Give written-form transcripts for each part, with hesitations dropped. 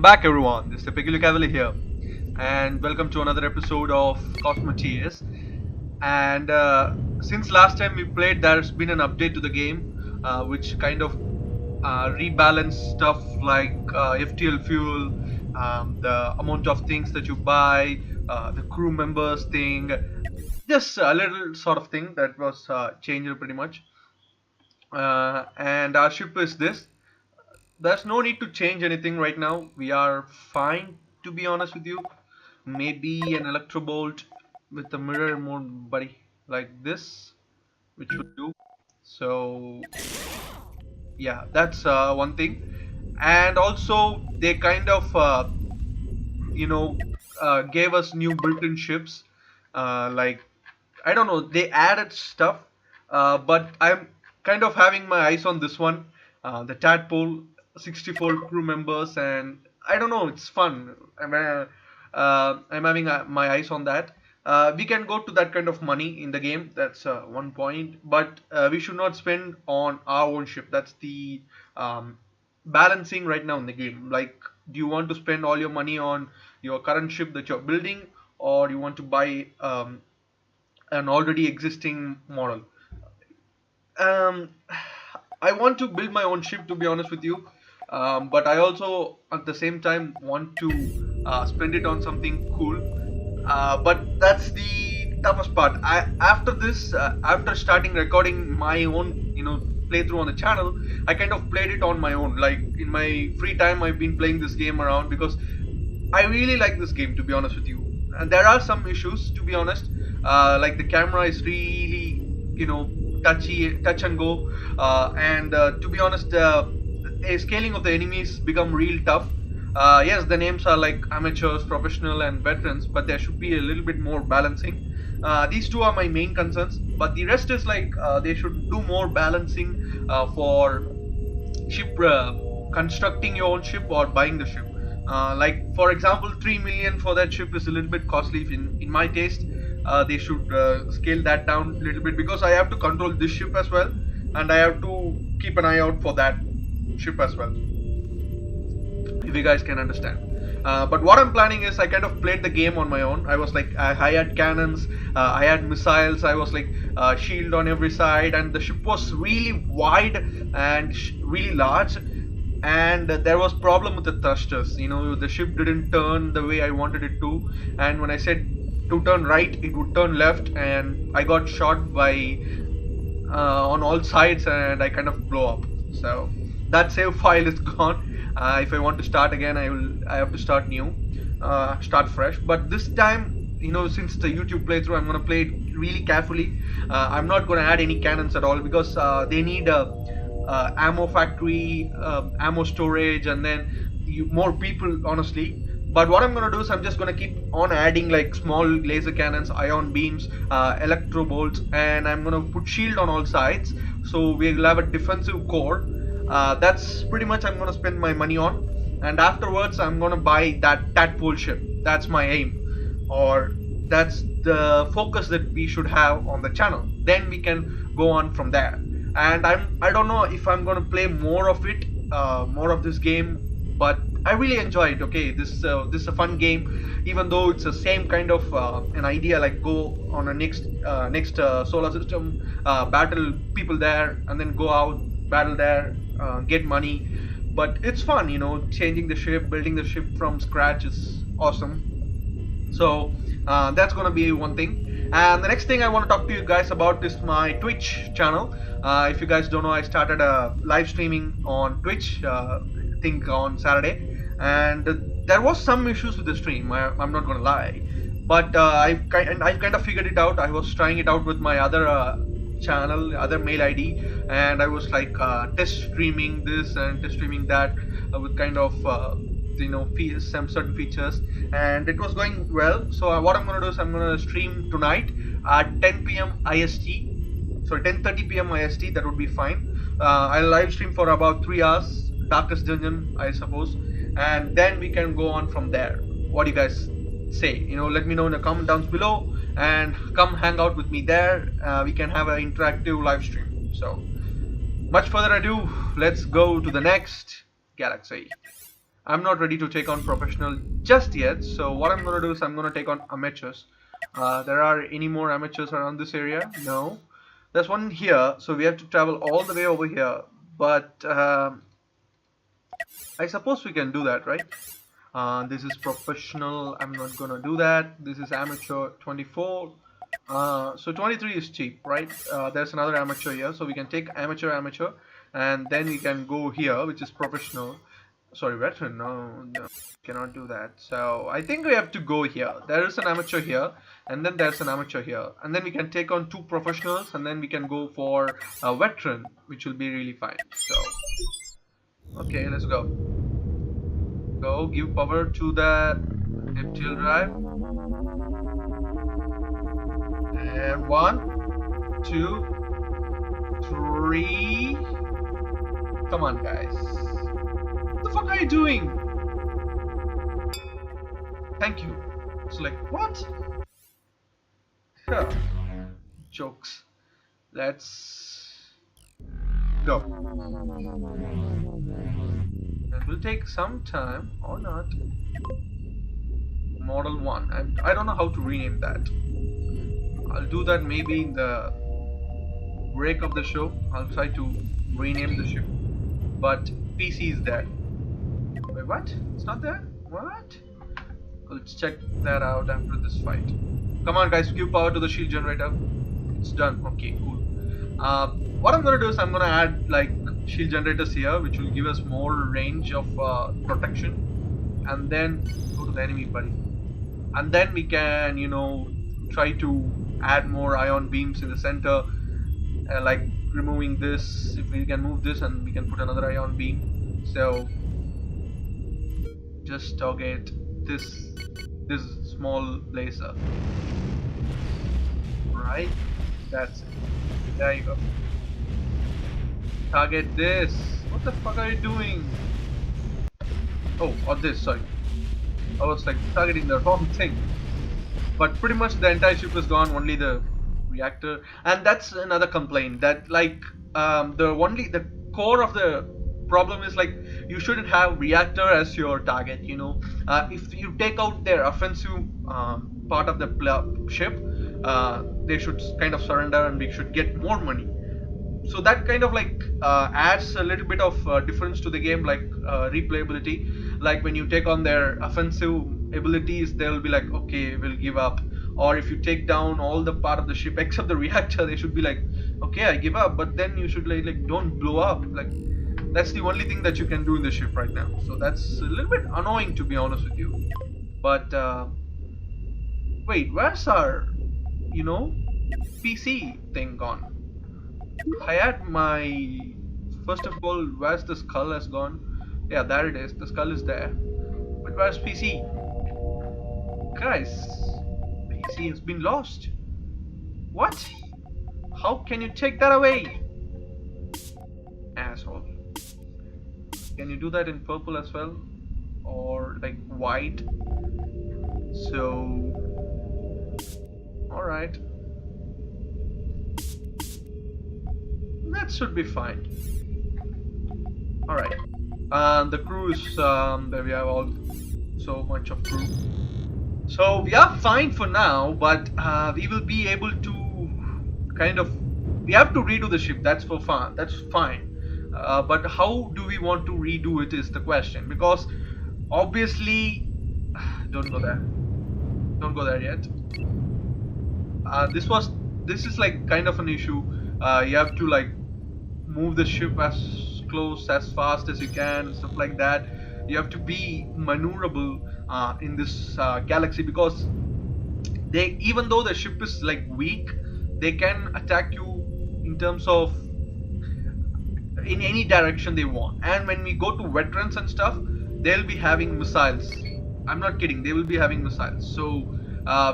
back, everyone. This is the Peculiar Cavalier here, and welcome to another episode of Cosmoteer. And since last time we played, there's been an update to the game, which kind of rebalanced stuff like FTL fuel, the amount of things that you buy, the crew members thing, just a little sort of thing that was changed pretty much. And our ship is this. There's no need to change anything right now. We are fine, to be honest with you. Maybe an electro bolt with a mirror mode, buddy, like this, which would do. So yeah, that's one thing. And also they kind of you know gave us new built-in ships. Like, I don't know, they added stuff, but I'm kind of having my eyes on this one, the Tadpole, 64 crew members, and I don't know, it's fun. I'm having my eyes on that. We can go to that kind of money in the game. That's one point, but we should not spend on our own ship. That's the balancing right now in the game. Like, do you want to spend all your money on your current ship that you're building, or you want to buy an already existing model? um, I want to build my own ship, to be honest with you, but I also at the same time want to spend it on something cool. But that's the toughest part. After this, after starting recording my own, playthrough on the channel, I kind of played it on my own. Like, in my free time, I've been playing this game around because I really like this game, to be honest with you. And there are some issues, to be honest. Like, the camera is really, touch and go. And to be honest, scaling of the enemies become real tough. Yes, the names are like amateurs, professional, and veterans, but there should be a little bit more balancing. These two are my main concerns, but the rest is like they should do more balancing for ship constructing your own ship or buying the ship. Like, for example, 3 million for that ship is a little bit costly in my taste. They should scale that down a little bit, because I have to control this ship as well, and I have to keep an eye out for that ship as well, if you guys can understand. But what I'm planning is, I kind of played the game on my own. I was like, I had cannons, I had missiles, I was like shield on every side, and the ship was really wide and really large. And there was problem with the thrusters. The ship didn't turn the way I wanted it to, and when I said to turn right, it would turn left, and I got shot by on all sides, and I kind of blow up. So that save file is gone. If I want to start again, I have to start new, start fresh. But this time, since the YouTube playthrough, I'm gonna play it really carefully. I'm not gonna add any cannons at all, because they need a ammo factory, ammo storage, and then more people, honestly. But what I'm gonna do is, I'm just gonna keep on adding like small laser cannons, ion beams, electro bolts, and I'm gonna put shield on all sides, so we'll have a defensive core. That's pretty much I'm gonna spend my money on, and afterwards I'm gonna buy that tadpole ship. That's my aim, or that's the focus that we should have on the channel. Then we can go on from there. And I don't know if I'm gonna play more of it, more of this game, but I really enjoy it. Okay, this is a fun game, even though it's the same kind of an idea, like go on a next solar system, battle people there, and then go out, battle there, get money. But it's fun, changing the ship, building the ship from scratch is awesome. So that's gonna be one thing. And the next thing I want to talk to you guys about is my Twitch channel. If you guys don't know, I started a live streaming on Twitch, I think on Saturday, and there was some issues with the stream. I'm not gonna lie, but I kind of figured it out. I was trying it out with my other channel, other mail ID, and I was like test streaming this and test streaming that with kind of some certain features, and it was going well. So what I'm gonna do is, I'm gonna stream tonight at 10 p.m. IST. So 10:30 p.m. IST, that would be fine. I'll live stream for about 3 hours, Darkest Dungeon, I suppose, and then we can go on from there. What do you guys say? Let me know in the comment down below, and come hang out with me there. We can have an interactive live stream. So much further ado, let's go to the next galaxy. I'm not ready to take on professional just yet. So what I'm gonna do is I'm gonna take on amateurs. There are any more amateurs around this area? No. There's one here, so we have to travel all the way over here. But I suppose we can do that, right? This is professional. I'm not gonna do that. This is amateur 24. So 23 is cheap, right? There's another amateur here, so we can take amateur, and then we can go here, which is professional. Sorry, veteran. No, no, cannot do that. So I think we have to go here. There is an amateur here, and then there's an amateur here, and then we can take on two professionals, and then we can go for a veteran, which will be really fine. So okay, let's go. Go, give power to the FTL drive. And one, two, three. Come on, guys. What the fuck are you doing? Thank you. It's like, what? Huh. Jokes. Let's go. It will take some time or not. Model 1. And I don't know how to rename that. I'll do that maybe in the break of the show. I'll try to rename the ship. But PC is there. Wait, what? It's not there? What? Let's check that out after this fight. Come on, guys, give power to the shield generator. It's done. Okay, cool. What I'm gonna do is I'm gonna add like shield generators here, which will give us more range of protection, and then go to the enemy buddy. And then we can, you know, try to add more ion beams in the center, like removing this. If we can move this, and we can put another ion beam. So just target this small laser. Right? That's it. There you go. Target this. What the fuck are you doing? Oh, or this, sorry. I was like targeting the wrong thing. But pretty much the entire ship is gone, only the reactor. And that's another complaint, that like the core of the problem is like you shouldn't have reactor as your target, you know. If you take out their offensive part of the ship, they should kind of surrender and we should get more money. So that kind of like adds a little bit of difference to the game, like replayability. Like when you take on their offensive abilities, they'll be like, okay, we'll give up. Or if you take down all the part of the ship except the reactor, they should be like, okay, I give up. But then you should like don't blow up. Like that's the only thing that you can do in the ship right now. So that's a little bit annoying, to be honest with you. But wait, where's our, you know, PC thing gone? I had my, first of all, where's the skull has gone? Yeah, there it is. The skull is there. But where's PC? Guys, PC has been lost. What? How can you take that away? Asshole. Can you do that in purple as well? Or like white? So, alright. That should be fine. Alright. The crew is, there we have all so much of crew. So we are fine for now, but we will be able to kind of, we have to redo the ship, that's for fun, that's fine. But how do we want to redo it is the question, because obviously, don't go there. Don't go there yet. This is like kind of an issue. You have to like move the ship as close as fast as you can, stuff like that. You have to be maneuverable in this galaxy, because they, even though the ship is like weak, they can attack you in terms of in any direction they want. And when we go to veterans and stuff, they'll be having missiles. I'm not kidding, they will be having missiles. So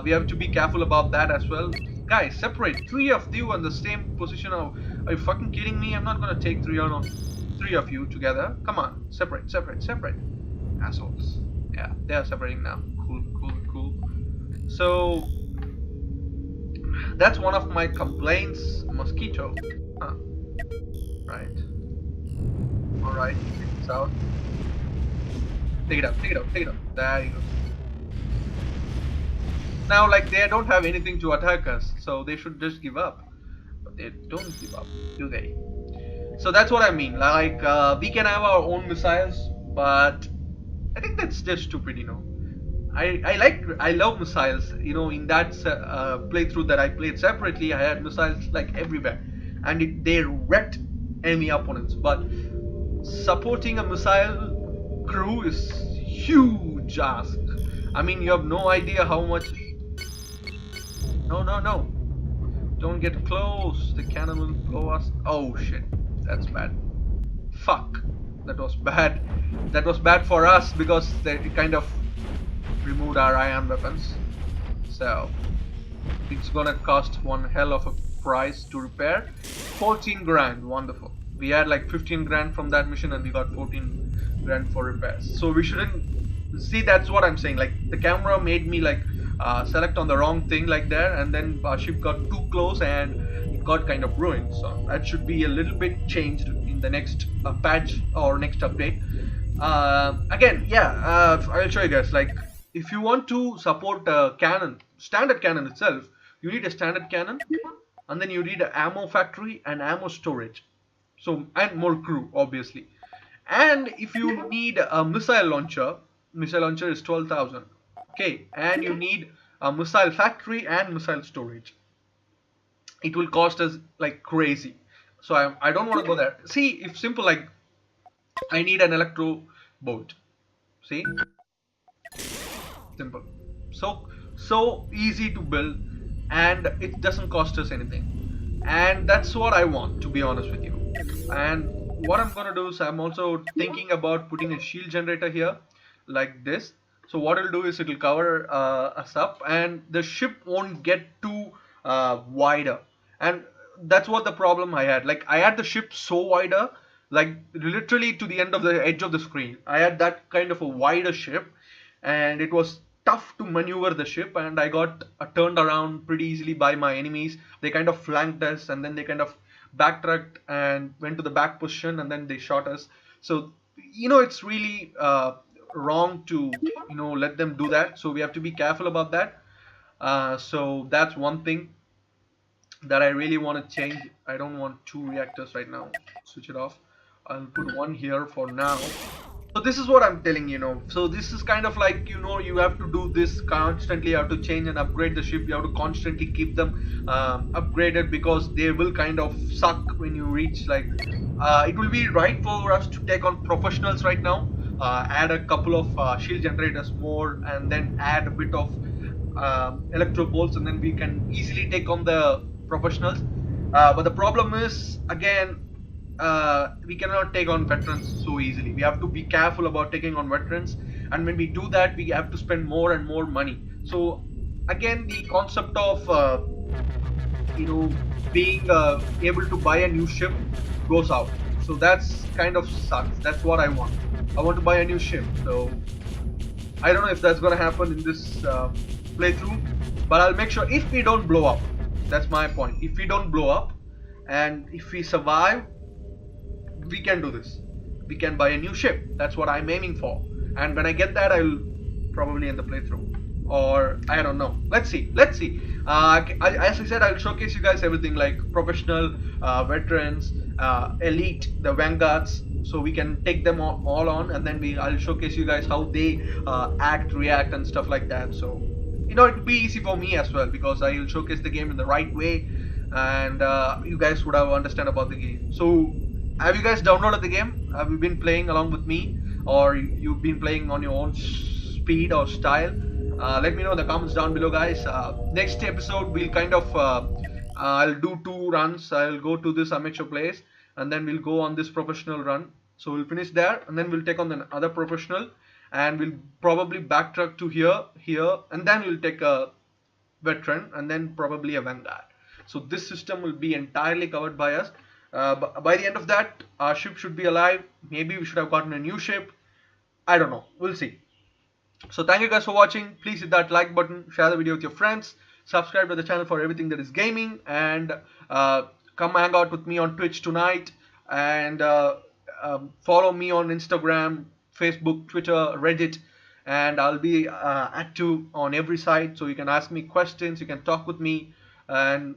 we have to be careful about that as well. Guys, separate. 3 of you on the same position. Are you fucking kidding me? I'm not gonna take 3 of you together. Come on, separate, separate, separate. Assholes. Yeah, they are separating now. Cool, cool, cool. So that's one of my complaints. Mosquito. Huh. Right. Alright, check this out. Take it out, take it out, take it out. There you go. Now, like, they don't have anything to attack us, so they should just give up. But they don't give up, do they? So that's what I mean. Like, we can have our own missiles, but I think that's just stupid, you know. I love missiles. You know, in that playthrough that I played separately, I had missiles like everywhere, and they wrecked enemy opponents. But supporting a missile crew is huge ask. I mean, you have no idea how much. No, no, no! Don't get close. The cannon will blow us. Oh shit, that's bad. Fuck, that was bad. That was bad for us because they kind of removed our ion weapons. So it's gonna cost one hell of a price to repair. 14 grand, wonderful. We had like 15 grand from that mission and we got 14 grand for repairs. So we shouldn't see, that's what I'm saying. Like the camera made me like select on the wrong thing like there, and then our ship got too close and it got kind of ruined. So that should be a little bit changed in the next patch or next update. Again, yeah, I'll show you guys. Like, if you want to support cannon, standard cannon itself, you need a standard cannon, and then you need an ammo factory and ammo storage. So, and more crew, obviously. And if you need a missile launcher is 12,000. Okay, and you need a missile factory and missile storage. It will cost us like crazy. So I don't want to go there. See, if simple, like I need an electro bolt. See, simple. So easy to build, and it doesn't cost us anything. And that's what I want, to be honest with you. And what I'm gonna do is I'm also thinking about putting a shield generator here, like this. So what it'll do is it'll cover us up, and the ship won't get too wider. And that's what the problem I had. Like I had the ship so wider, like literally to the end of the edge of the screen. I had that kind of a wider ship, and it was tough to maneuver the ship, and I got turned around pretty easily by my enemies. They kind of flanked us, and then they kind of backtracked and went to the back position, and then they shot us. So you know, it's really wrong to, you know, let them do that. So we have to be careful about that. So that's one thing that I really want to change. I don't want two reactors right now. Switch it off. I'll put one here for now. So this is what I'm telling, you know. So this is kind of like, you know, you have to do this constantly. You have to change and upgrade the ship. You have to constantly keep them upgraded, because they will kind of suck when you reach like. It will be right for us to take on professionals right now. Add a couple of shield generators more, and then add a bit of electro bolts, and then we can easily take on the professionals. But the problem is, again, we cannot take on veterans so easily. We have to be careful about taking on veterans, and when we do that, we have to spend more and more money. So again, the concept of you know, being able to buy a new ship goes out. So that's kind of sucks. That's what I want. I want to buy a new ship. So I don't know if that's gonna happen in this playthrough, but I'll make sure if we don't blow up. That's my point. If we don't blow up, and if we survive, we can do this. We can buy a new ship. That's what I'm aiming for. And when I get that, I'll probably end the playthrough. Or I don't know. Let's see. Let's see. As I said, I'll showcase you guys everything, like professional, veterans, elite, the vanguards. So we can take them all on, and then I'll showcase you guys how they act, react, and stuff like that. So you know, it'll be easy for me as well, because I'll showcase the game in the right way, and you guys would have understand about the game. So have you guys downloaded the game? Have you been playing along with me, or you've been playing on your own speed or style? Let me know in the comments down below, guys. Next episode we'll kind of I'll do 2 runs. I'll go to this amateur place, and then we'll go on this professional run. So we'll finish there, and then we'll take on the other professional, and we'll probably backtrack to here, and then we'll take a veteran, and then probably a vanguard. So this system will be entirely covered by us. By the end of that, our ship should be alive. Maybe we should have gotten a new ship. I don't know. We'll see. So thank you guys for watching. Please hit that like button, share the video with your friends, subscribe to the channel for everything that is gaming, and come hang out with me on Twitch tonight, and follow me on Instagram, Facebook, Twitter, Reddit, and I'll be active on every site. So you can ask me questions, you can talk with me, and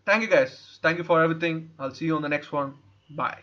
thank you guys. Thank you for everything. I'll see you on the next one. Bye.